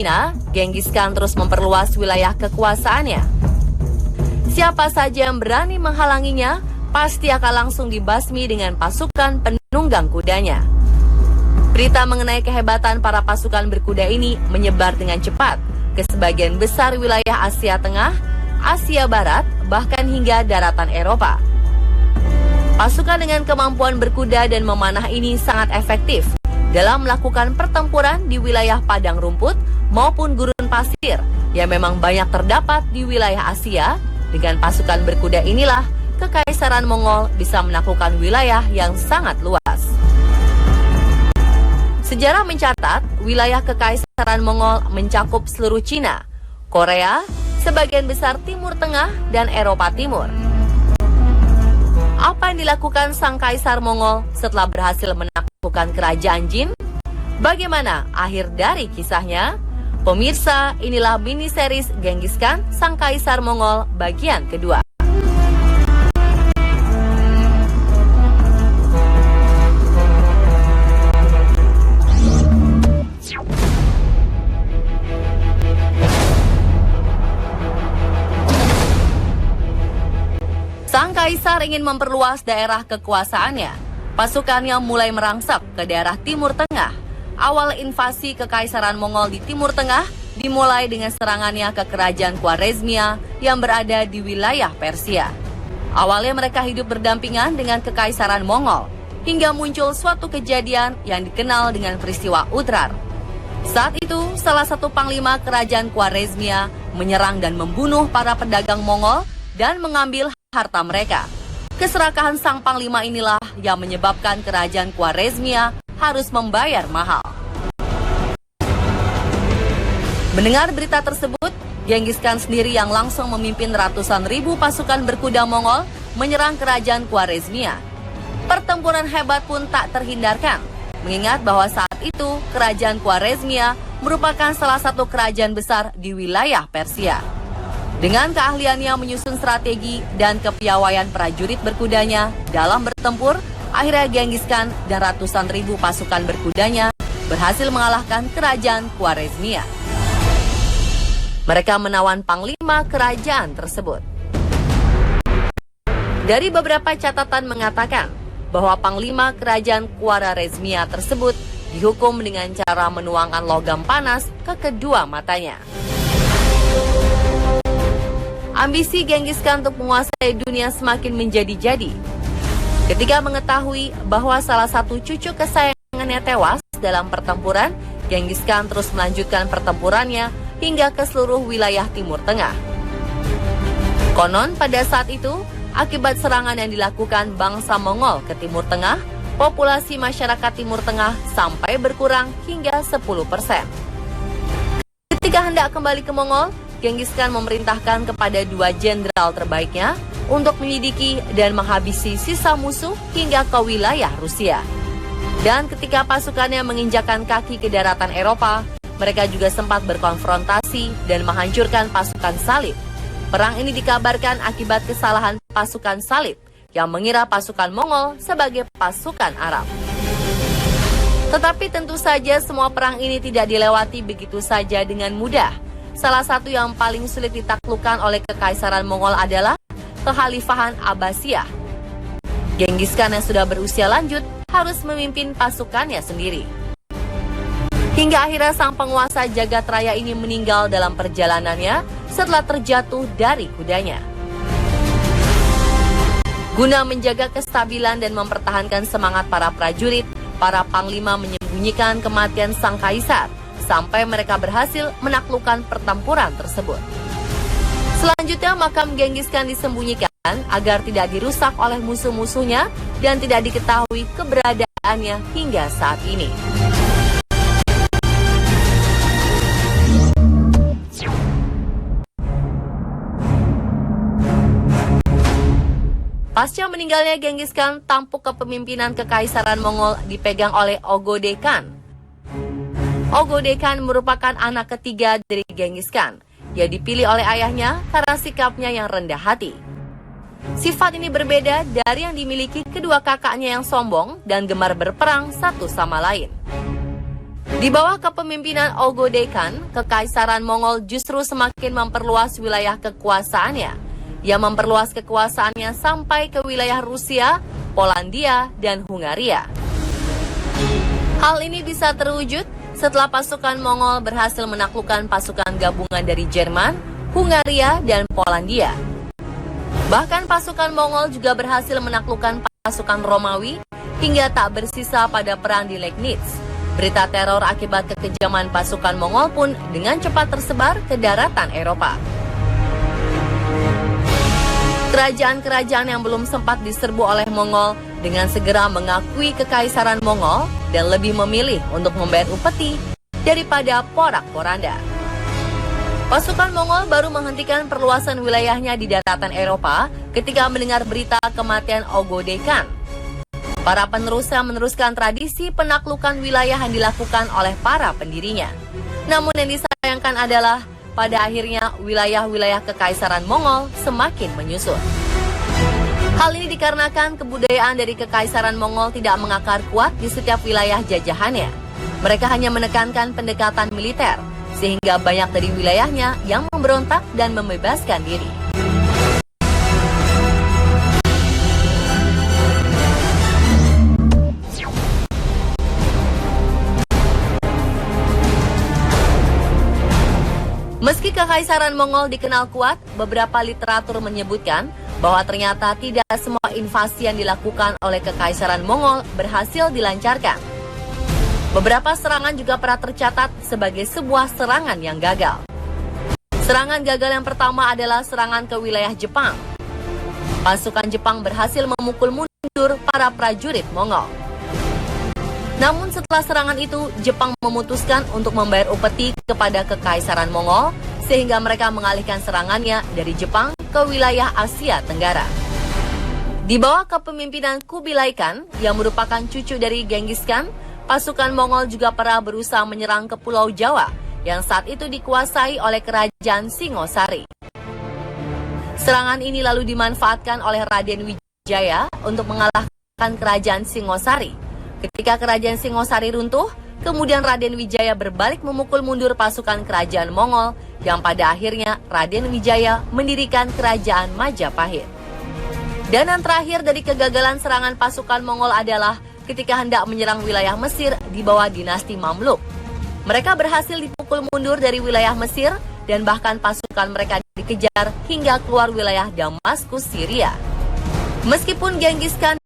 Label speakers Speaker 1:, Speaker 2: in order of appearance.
Speaker 1: Cina, Genghis Khan terus memperluas wilayah kekuasaannya. Siapa saja yang berani menghalanginya, pasti akan langsung dibasmi dengan pasukan penunggang kudanya. Berita mengenai kehebatan para pasukan berkuda ini menyebar dengan cepat ke sebagian besar wilayah Asia Tengah, Asia Barat, bahkan hingga daratan Eropa. Pasukan dengan kemampuan berkuda dan memanah ini sangat efektif dalam melakukan pertempuran di wilayah padang rumput maupun gurun pasir yang memang banyak terdapat di wilayah Asia. Dengan pasukan berkuda inilah Kekaisaran Mongol bisa menaklukkan wilayah yang sangat luas. Sejarah mencatat wilayah Kekaisaran Mongol mencakup seluruh Cina, Korea, sebagian besar Timur Tengah, dan Eropa Timur. Apa yang dilakukan sang kaisar Mongol setelah berhasil menaklukkan kerajaan Jin? Bagaimana akhir dari kisahnya? Pemirsa, inilah mini series Genghis Khan, sang kaisar Mongol bagian kedua. Sang kaisar ingin memperluas daerah kekuasaannya. Pasukannya mulai merangsek ke daerah Timur Tengah. Awal invasi Kekaisaran Mongol di Timur Tengah dimulai dengan serangannya ke kerajaan Khwarezmia yang berada di wilayah Persia. Awalnya mereka hidup berdampingan dengan Kekaisaran Mongol, hingga muncul suatu kejadian yang dikenal dengan peristiwa Utrar. Saat itu, salah satu panglima kerajaan Khwarezmia menyerang dan membunuh para pedagang Mongol dan mengambil harta mereka. Keserakahan sang panglima inilah yang menyebabkan kerajaan Khwarezmia harus membayar mahal. Mendengar berita tersebut, Genghis Khan sendiri yang langsung memimpin ratusan ribu pasukan berkuda Mongol menyerang kerajaan Khwarezmia. Pertempuran hebat pun tak terhindarkan, mengingat bahwa saat itu kerajaan Khwarezmia merupakan salah satu kerajaan besar di wilayah Persia. Dengan keahliannya menyusun strategi dan kepiawaian prajurit berkudanya dalam bertempur, akhirnya Genghis Khan dan ratusan ribu pasukan berkudanya berhasil mengalahkan kerajaan Khwarezmia. Mereka menawan panglima kerajaan tersebut. Dari beberapa catatan mengatakan bahwa panglima kerajaan Khwarezmia tersebut dihukum dengan cara menuangkan logam panas ke kedua matanya. Ambisi Genghis Khan untuk menguasai dunia semakin menjadi-jadi. Ketika mengetahui bahwa salah satu cucu kesayangannya tewas dalam pertempuran, Genghis Khan terus melanjutkan pertempurannya hingga ke seluruh wilayah Timur Tengah. Konon pada saat itu, akibat serangan yang dilakukan bangsa Mongol ke Timur Tengah, populasi masyarakat Timur Tengah sampai berkurang hingga 10%. Ketika hendak kembali ke Mongol, Genghis Khan memerintahkan kepada dua jenderal terbaiknya untuk menyelidiki dan menghabisi sisa musuh hingga ke wilayah Rusia. Dan ketika pasukannya menginjakkan kaki ke daratan Eropa, mereka juga sempat berkonfrontasi dan menghancurkan pasukan Salib. Perang ini dikabarkan akibat kesalahan pasukan Salib yang mengira pasukan Mongol sebagai pasukan Arab. Tetapi tentu saja semua perang ini tidak dilewati begitu saja dengan mudah. Salah satu yang paling sulit ditaklukkan oleh Kekaisaran Mongol adalah Kekhalifahan Abbasiyah. Genghis Khan yang sudah berusia lanjut harus memimpin pasukannya sendiri. Hingga akhirnya sang penguasa jagat raya ini meninggal dalam perjalanannya setelah terjatuh dari kudanya. Guna menjaga kestabilan dan mempertahankan semangat para prajurit, para panglima menyembunyikan kematian sang kaisar sampai mereka berhasil menaklukkan pertempuran tersebut. Selanjutnya makam Genghis Khan disembunyikan agar tidak dirusak oleh musuh-musuhnya dan tidak diketahui keberadaannya hingga saat ini. Pasca meninggalnya Genghis Khan, tampuk kepemimpinan Kekaisaran Mongol dipegang oleh Ogode Khan. Ogode Khan merupakan anak ketiga dari Genghis Khan. Ia dipilih oleh ayahnya karena sikapnya yang rendah hati. Sifat ini berbeda dari yang dimiliki kedua kakaknya yang sombong dan gemar berperang satu sama lain. Di bawah kepemimpinan Ogo-Daekan, Kekaisaran Mongol justru semakin memperluas wilayah kekuasaannya. Ia memperluas kekuasaannya sampai ke wilayah Rusia, Polandia, dan Hungaria. Hal ini bisa terwujud setelah pasukan Mongol berhasil menaklukkan pasukan gabungan dari Jerman, Hungaria, dan Polandia. Bahkan pasukan Mongol juga berhasil menaklukkan pasukan Romawi hingga tak bersisa pada perang di Liegnitz. Berita teror akibat kekejaman pasukan Mongol pun dengan cepat tersebar ke daratan Eropa. Kerajaan-kerajaan yang belum sempat diserbu oleh Mongol dengan segera mengakui kekaisaran Mongol dan lebih memilih untuk membayar upeti daripada porak-poranda. Pasukan Mongol baru menghentikan perluasan wilayahnya di daratan Eropa ketika mendengar berita kematian Ogo-Daekan. Para penerusnya meneruskan tradisi penaklukan wilayah yang dilakukan oleh para pendirinya. Namun yang disayangkan adalah pada akhirnya wilayah-wilayah kekaisaran Mongol semakin menyusut. Hal ini dikarenakan kebudayaan dari kekaisaran Mongol tidak mengakar kuat di setiap wilayah jajahannya. Mereka hanya menekankan pendekatan militer, sehingga banyak dari wilayahnya yang memberontak dan membebaskan diri. Meski Kekaisaran Mongol dikenal kuat, beberapa literatur menyebutkan bahwa ternyata tidak semua invasi yang dilakukan oleh Kekaisaran Mongol berhasil dilancarkan. Beberapa serangan juga pernah tercatat sebagai sebuah serangan yang gagal. Serangan gagal yang pertama adalah serangan ke wilayah Jepang. Pasukan Jepang berhasil memukul mundur para prajurit Mongol. Namun setelah serangan itu, Jepang memutuskan untuk membayar upeti kepada Kekaisaran Mongol, sehingga mereka mengalihkan serangannya dari Jepang ke wilayah Asia Tenggara. Di bawah kepemimpinan Kubilai Khan, yang merupakan cucu dari Genghis Khan, pasukan Mongol juga pernah berusaha menyerang ke Pulau Jawa yang saat itu dikuasai oleh Kerajaan Singosari. Serangan ini lalu dimanfaatkan oleh Raden Wijaya untuk mengalahkan Kerajaan Singosari. Ketika Kerajaan Singosari runtuh, kemudian Raden Wijaya berbalik memukul mundur pasukan Kerajaan Mongol yang pada akhirnya Raden Wijaya mendirikan Kerajaan Majapahit. Dan yang terakhir dari kegagalan serangan pasukan Mongol adalah ketika hendak menyerang wilayah Mesir di bawah dinasti Mamluk. Mereka berhasil dipukul mundur dari wilayah Mesir dan bahkan pasukan mereka dikejar hingga keluar wilayah Damaskus, Syria. Meskipun Genghis Khan